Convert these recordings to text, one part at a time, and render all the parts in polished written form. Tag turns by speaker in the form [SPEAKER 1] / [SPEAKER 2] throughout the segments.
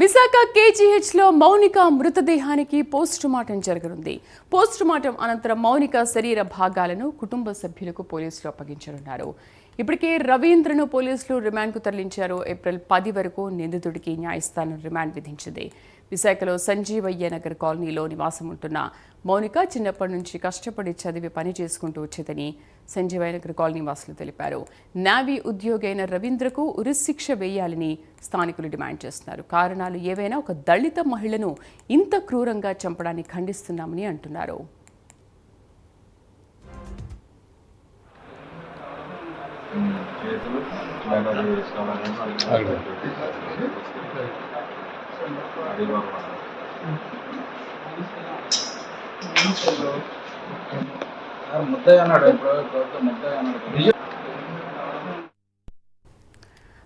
[SPEAKER 1] Visakha కేజీహెచ్లో Mounika మృతదేహానికి postmortem జరగనుంది. Postmortem అనంతరం మౌనిక శరీర భాగాలను కుటుంబ సభ్యులకు పోలీసులు అప్పగించనున్నారు. ఇప్పటికే రవీంద్రను పోలీసులు రిమాండ్కు తరలించారు. ఏప్రిల్ 10 వరకు నిందితుడికి న్యాయస్థానం రిమాండ్ విధించింది. విశాఖలో సంజీవయ్య నగర్ కాలనీలో నివాసం ఉంటున్న మౌనిక చిన్నప్పటి నుంచి కష్టపడి చదివి పని చేసుకుంటూ వచ్చేదని సంజీవయ్య నగర్ కాలనీ వాసులు తెలిపారు. నావీ ఉద్యోగి అయిన రవీంద్రకు ఉరిశిక్ష వేయాలని స్థానికులు డిమాండ్ చేస్తున్నారు. కారణాలు ఏవైనా ఒక దళిత మహిళను ఇంత క్రూరంగా చంపడాన్ని ఖండిస్తున్నామని అంటున్నారు.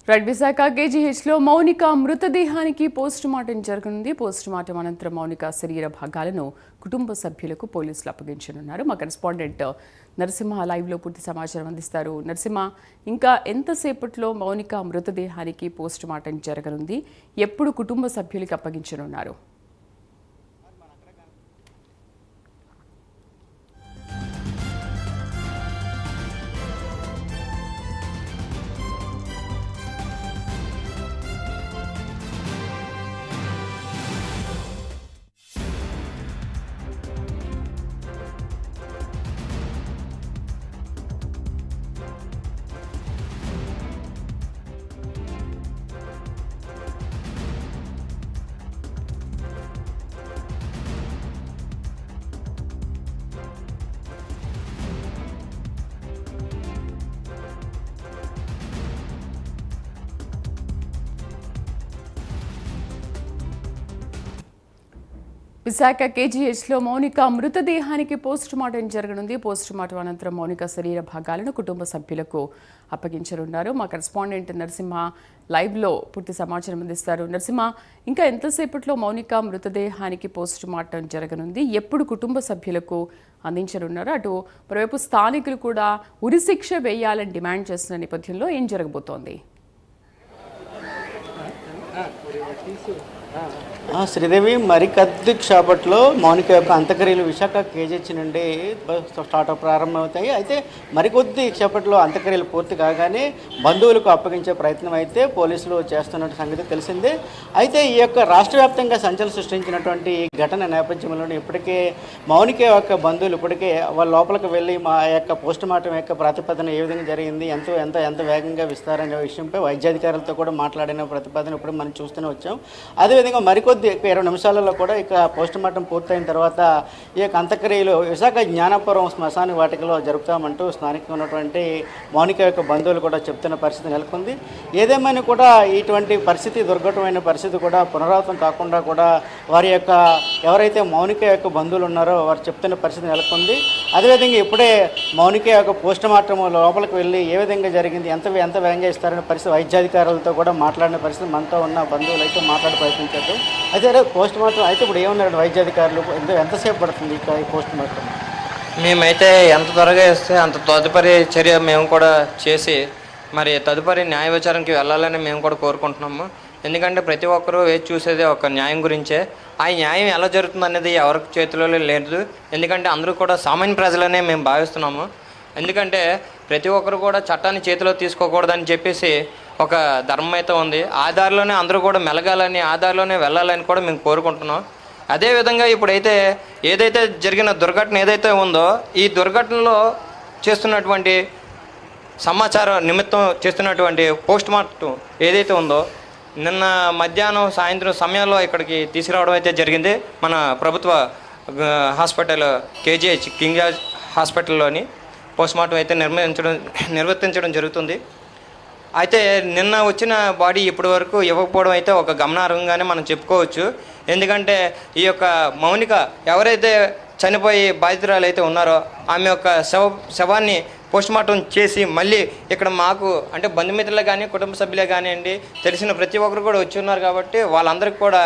[SPEAKER 1] రెడ్ విశాఖ కేజీహెచ్లో మౌనిక మృతదేహానికి పోస్టుమార్టం జరగనుంది. పోస్టుమార్టం అనంతరం మౌనిక శరీర భాగాలను కుటుంబ సభ్యులకు పోలీసులు అప్పగించనున్నారు. మా కరెస్పాండెంట్ నరసింహ లైవ్లో పూర్తి సమాచారం అందిస్తారు. నరసింహ, ఇంకా ఎంతసేపట్లో మౌనిక మృతదేహానికి పోస్టుమార్టం జరగనుంది? ఎప్పుడు కుటుంబ సభ్యులకి అప్పగించనున్నారు? విశాఖ కేజీహెచ్లో మౌనిక మృతదేహానికి పోస్టుమార్టం జరగనుంది. పోస్టుమార్టం అనంతరం మౌనిక శరీర భాగాలను కుటుంబ సభ్యులకు అప్పగించనున్నారు. మా కరెస్పాండెంట్ నరసింహ లైవ్లో పూర్తి సమాచారం అందిస్తారు. నరసింహ, ఇంకా ఎంతసేపట్లో మౌనిక మృతదేహానికి పోస్టుమార్టం జరగనుంది? ఎప్పుడు కుటుంబ సభ్యులకు అందించనున్నారు? అటు మరోవైపు స్థానికులు కూడా ఉరిశిక్ష వేయాలని డిమాండ్ చేస్తున్న నేపథ్యంలో ఏం జరగబోతోంది?
[SPEAKER 2] శ్రీదేవి, మరికొద్ది క్షేపట్లో మౌనిక యొక్క అంత్యక్రియలు విశాఖ కేజీహెచ్ నుండి ప్రారంభమవుతాయి. అయితే మరికొద్ది క్షేపట్లో అంత్యక్రియలు పూర్తి కాగానే బంధువులకు అప్పగించే ప్రయత్నం అయితే పోలీసులు చేస్తున్న సంగతి తెలిసిందే. అయితే ఈ యొక్క రాష్ట్ర వ్యాప్తంగా సంచలనం సృష్టించినటువంటి ఈ ఘటన నేపథ్యంలోనే ఇప్పటికే మౌనిక యొక్క బంధువులు ఇప్పటికే వాళ్ళ లోపలికి వెళ్ళి మా యొక్క పోస్టుమార్టం యొక్క ప్రతిపాదన ఏ విధంగా జరిగింది, ఎంత వేగంగా విస్తారనే విషయంపై వైద్యాధికారులతో కూడా మాట్లాడిన ప్రతిపాదన ఇప్పుడు మనం చూస్తూనే వచ్చాం. అదేవిధంగా మరికొద్ది 20 నిమిషాలలో కూడా ఇక పోస్టుమార్టం పూర్తయిన తర్వాత ఈ యొక్క అంత్యక్రియలు విశాఖ జ్ఞానపురం శ్మశాన వాటికలో జరుపుతామంటూ స్థానికంగా ఉన్నటువంటి మౌనిక యొక్క బంధువులు కూడా చెప్తున్న పరిస్థితి నెలకొంది. ఏదేమైనా కూడా ఇటువంటి పరిస్థితి, దుర్ఘటమైన పరిస్థితి కూడా పునరావృతం కాకుండా కూడా వారి యొక్క ఎవరైతే మౌనిక యొక్క బంధువులు ఉన్నారో వారు చెప్తున్న పరిస్థితి నెలకొంది. అదేవిధంగా ఇప్పుడే మౌనిక యొక్క పోస్టుమార్టం లోపలికి వెళ్ళి ఏ విధంగా జరిగింది, ఎంత వేగంగా ఇస్తారనే పరిస్థితి వైద్యాధికారులతో కూడా మాట్లాడిన పరిస్థితి మనతో ఉన్న బంధువులు అయితే మాట్లాడే ప్రయత్నించారు. అయితే పోస్టుమార్టం అయితే ఇప్పుడు ఏమన్నారు వైద్యాధికారులు, ఎంతసేపు పడుతుంది ఈ పోస్టుమార్టం?
[SPEAKER 3] మేమైతే ఎంత త్వరగా ఇస్తే అంత తదుపరి చర్య మేము కూడా చేసి మరి తదుపరి న్యాయ విచారణకి వెళ్ళాలని మేము కూడా కోరుకుంటున్నాము. ఎందుకంటే ప్రతి ఒక్కరూ వేచి చూసేది ఒక న్యాయం గురించే. ఆ న్యాయం ఎలా జరుగుతుంది అనేది ఎవరి చేతిలో లేదు. ఎందుకంటే అందరూ కూడా సామాన్య ప్రజలనే మేము భావిస్తున్నాము. ఎందుకంటే ప్రతి ఒక్కరు కూడా చట్టాన్ని చేతిలో తీసుకోకూడదని చెప్పేసి ఒక ధర్మం అయితే ఉంది. ఆ దారిలోనే అందరూ కూడా మెలగాలని, ఆ దారిలోనే వెళ్ళాలని కూడా మేము కోరుకుంటున్నాం. అదేవిధంగా ఇప్పుడైతే ఏదైతే జరిగిన దుర్ఘటన ఏదైతే ఉందో, ఈ దుర్ఘటనలో చేస్తున్నటువంటి సమాచారం నిమిత్తం చేస్తున్నటువంటి పోస్టుమార్టం ఏదైతే ఉందో నిన్న మధ్యాహ్నం సాయంత్రం సమయంలో ఇక్కడికి తీసుకురావడం అయితే జరిగింది. మన ప్రభుత్వ హాస్పిటల్ కేజీహెచ్ కింగ్ జార్జ్ హాస్పిటల్లోని పోస్టుమార్టం అయితే నిర్వర్తించడం జరుగుతుంది. అయితే నిన్న వచ్చిన బాడీ ఇప్పటి వరకు ఇవ్వకపోవడం అయితే ఒక గమనార్హంగానే మనం చెప్పుకోవచ్చు. ఎందుకంటే ఈ యొక్క మౌనిక ఎవరైతే చనిపోయి బాధితురాలు అయితే ఉన్నారో ఆమె యొక్క శవాన్ని పోస్టుమార్టం చేసి మళ్ళీ ఇక్కడ మాకు అంటే బంధుమిత్రులు కానీ కుటుంబ సభ్యులే కానివ్వండి తెలిసిన ప్రతి ఒక్కరు కూడా వచ్చి ఉన్నారు. కాబట్టి వాళ్ళందరికీ కూడా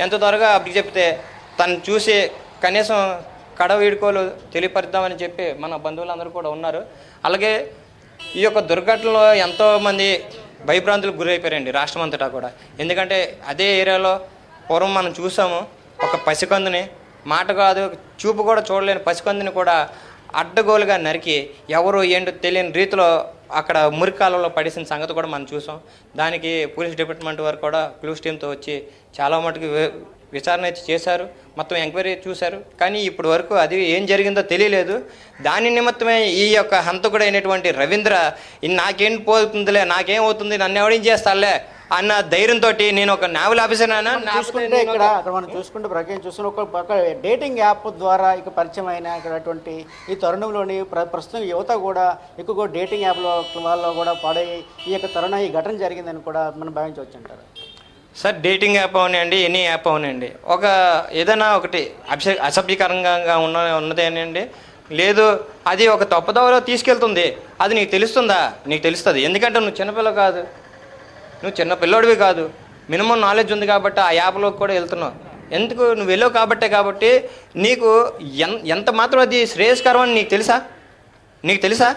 [SPEAKER 3] ఎంత త్వరగా అప్పటి చెప్తే తను చూసి కనీసం కడ వీడుకోలు తెలియపరుద్దామని చెప్పి మన బంధువులందరూ కూడా ఉన్నారు. అలాగే ఈ యొక్క దుర్ఘటనలో ఎంతోమంది భయభ్రాంతులకు గురైపోయారండి రాష్ట్రం అంతటా కూడా. ఎందుకంటే అదే ఏరియాలో పూర్వం మనం చూసాము ఒక పసికందుని, మాట కాదు చూపు కూడా చూడలేని పసికందుని కూడా అడ్డగోలుగా నరికి ఎవరు ఏంటో తెలియని రీతిలో అక్కడ మురికాలలో పడేసిన సంగతి కూడా మనం చూసాం. దానికి పోలీస్ డిపార్ట్మెంట్ వారు కూడా క్లూస్ టీంతో వచ్చి చాలా మటుకు విచారణ అయితే చేశారు, మొత్తం ఎంక్వైరీ చూశారు. కానీ ఇప్పటి వరకు అది ఏం జరిగిందో తెలియలేదు. దాని నిమిత్తమే ఈ యొక్క హంతకుడు అయినటువంటి రవీంద్ర నాకేం పోతుందిలే, నాకేం అవుతుంది, నన్ను ఎవడేం చేస్తాలే అన్న ధైర్యంతో నేను ఒక నావల్ ఆఫీసర్
[SPEAKER 2] చూసుకుంటే అక్కడ మనం చూసుకుంటే ప్రజ్ఞ చూసుకుని ఒక డేటింగ్ యాప్ ద్వారా ఇక పరిచయం అయిన ఇక్కడటువంటి ఈ తరుణంలోని ప్రస్తుతం యువత కూడా ఎక్కువగా డేటింగ్ యాప్లో వాళ్ళలో కూడా పాడై ఈ యొక్క తరుణ ఈ ఘటన జరిగిందని కూడా మనం భావించవచ్చు అంటారు.
[SPEAKER 3] సార్ డేటింగ్ యాప్ అవునండి, ఎనీ యాప్ అవునండి, ఒక ఏదైనా ఒకటి అసభ్యకరంగా ఉన్నదేనండి, లేదు అది ఒక తప్పుదోవలో తీసుకెళ్తుంది, అది నీకు తెలుస్తుందా? నీకు తెలుస్తుంది. ఎందుకంటే నువ్వు చిన్నపిల్ల కాదు, నువ్వు చిన్న పిల్లోడివి కాదు, మినిమం నాలెడ్జ్ ఉంది కాబట్టి ఆ యాప్లోకి కూడా వెళ్తున్నావు. ఎందుకు నువ్వు వెళ్ళావు కాబట్టి నీకు ఎంత మాత్రం అది శ్రేయస్కరం అని నీకు తెలుసా?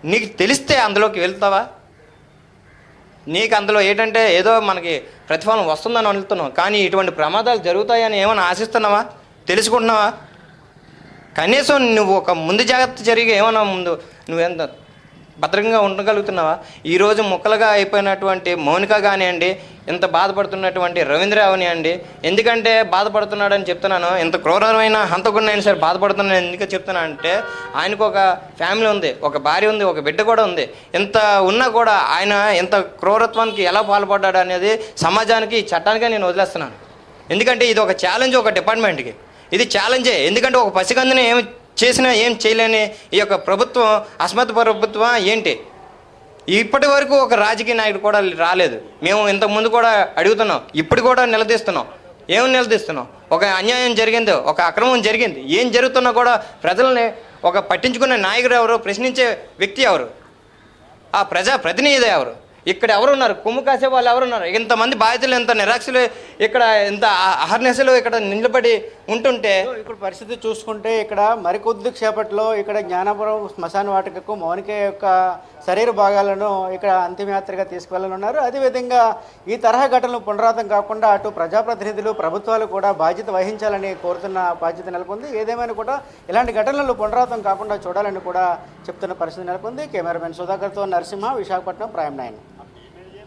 [SPEAKER 3] నీకు తెలిస్తే అందులోకి వెళ్తావా? నీకు అందులో ఏంటంటే ఏదో మనకి ప్రతిఫలం వస్తుందని వెళ్తున్నావు, కానీ ఇటువంటి ప్రమాదాలు జరుగుతాయని ఏమైనా ఆశిస్తున్నావా? తెలుసుకుంటున్నావా? కనీసం నువ్వు ఒక ముందు జాగ్రత్త జరిగి ఏమన్నా ముందు నువ్వెంత భద్రంగా ఉండగలుగుతున్నావా? ఈరోజు ముక్కలుగా అయిపోయినటువంటి మౌనిక కానివ్వండి, ఇంత బాధపడుతున్నటువంటి రవీంద్ర అవనివ్వండి, ఎందుకంటే బాధపడుతున్నాడని చెప్తున్నాను, ఇంత క్రూరమైన హంతకుడినైనా సరే బాధపడుతున్నాను ఎందుకు చెప్తున్నాను అంటే, ఆయనకు ఒక ఫ్యామిలీ ఉంది, ఒక భార్య ఉంది, ఒక బిడ్డ కూడా ఉంది. ఇంత ఉన్నా కూడా ఆయన ఇంత క్రూరత్వానికి ఎలా పాల్పడ్డాడు అనేది సమాజానికి, చట్టానికే నేను వదిలేస్తున్నాను. ఎందుకంటే ఇది ఒక ఛాలెంజ్ ఒక డిపార్ట్మెంట్కి, ఇది ఛాలెంజే. ఎందుకంటే ఒక పసికందుని ఏమి చేసినా ఏం చేయలేని ఈ యొక్క ప్రభుత్వం, అసమర్థ ప్రభుత్వం ఏంటి? ఇప్పటి వరకు ఒక రాజకీయ నాయకుడు కూడా రాలేదు. మేము ఇంతకుముందు కూడా అడుగుతున్నాం, ఇప్పుడు కూడా నిలదీస్తున్నాం. ఏమని నిలదీస్తున్నాం? ఒక అన్యాయం జరిగిందో, ఒక అక్రమం జరిగింది, ఏం జరుగుతున్నా కూడా ప్రజల్ని ఒక పట్టించుకునే నాయకుడు ఎవరు? ప్రశ్నించే వ్యక్తి ఎవరు? ఆ ప్రజాప్రతినిధి ఎవరు? ఇక్కడ ఎవరున్నారు? కొమ్ము కాసే వాళ్ళు ఎవరున్నారు? ఇంతమంది బాధితులు, ఇంత నిరాక్షలు, ఇక్కడ ఇంత అహర్నిశలు ఇక్కడ నిలబడి ఉంటుంటే
[SPEAKER 2] ఇప్పుడు పరిస్థితి చూసుకుంటే ఇక్కడ మరికొద్ది క్షేపట్లో ఇక్కడ జ్ఞానాపురం శ్మశాన వాటికకు మౌనిక యొక్క శరీర భాగాలను ఇక్కడ అంతిమయాత్రగా తీసుకువెళ్ళనున్నారు. అదేవిధంగా ఈ తరహా ఘటనలు పునరావృతం కాకుండా అటు ప్రజాప్రతినిధులు, ప్రభుత్వాలు కూడా బాధ్యత వహించాలని కోరుతున్న బాధ్యత నెలకొంది. ఏదేమైనా కూడా ఇలాంటి ఘటనలు పునరావృతం కాకుండా చూడాలని కూడా చెప్తున్న పరిస్థితి నెలకొంది. కెమెరామెన్ సుధాకర్తో నరసింహ, విశాఖపట్నం, ప్రైమ్ 9.